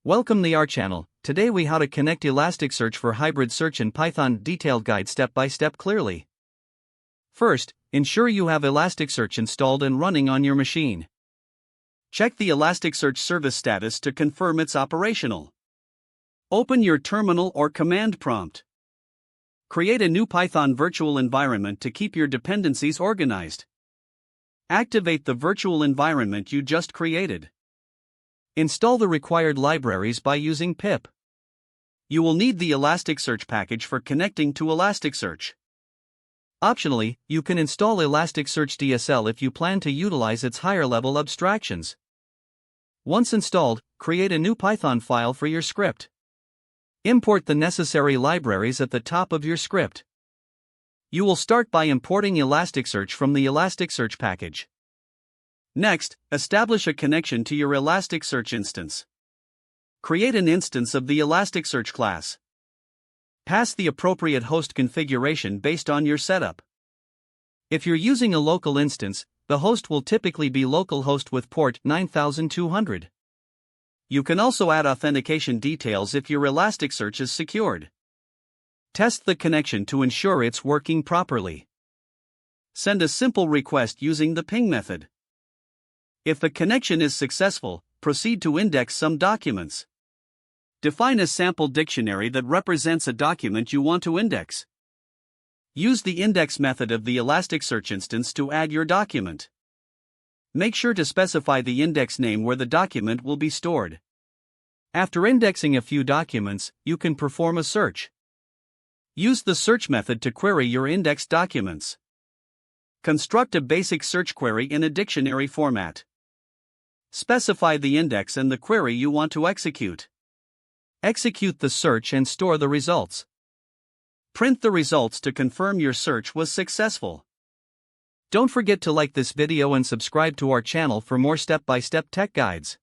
Welcome to our channel. Today we how to connect Elasticsearch for hybrid search in Python. Detailed guide step by step clearly. First, ensure you have Elasticsearch installed and running on your machine. Check the Elasticsearch service status to confirm it's operational. Open your terminal or command prompt. Create a new Python virtual environment to keep your dependencies organized. Activate the virtual environment you just created. Install the required libraries by using pip. You will need the Elasticsearch package for connecting to Elasticsearch. Optionally, you can install Elasticsearch DSL if you plan to utilize its higher-level abstractions. Once installed, create a new Python file for your script. Import the necessary libraries at the top of your script. You will start by importing Elasticsearch from the Elasticsearch package. Next, establish a connection to your Elasticsearch instance. Create an instance of the Elasticsearch class. Pass the appropriate host configuration based on your setup. If you're using a local instance, the host will typically be localhost with port 9200. You can also add authentication details if your Elasticsearch is secured. Test the connection to ensure it's working properly. Send a simple request using the ping method. If the connection is successful, proceed to index some documents. Define a sample dictionary that represents a document you want to index. Use the index method of the Elasticsearch instance to add your document. Make sure to specify the index name where the document will be stored. After indexing a few documents, you can perform a search. Use the search method to query your indexed documents. Construct a basic search query in a dictionary format. Specify the index and the query you want to execute. Execute the search and store the results. Print the results to confirm your search was successful. Don't forget to like this video and subscribe to our channel for more step-by-step tech guides.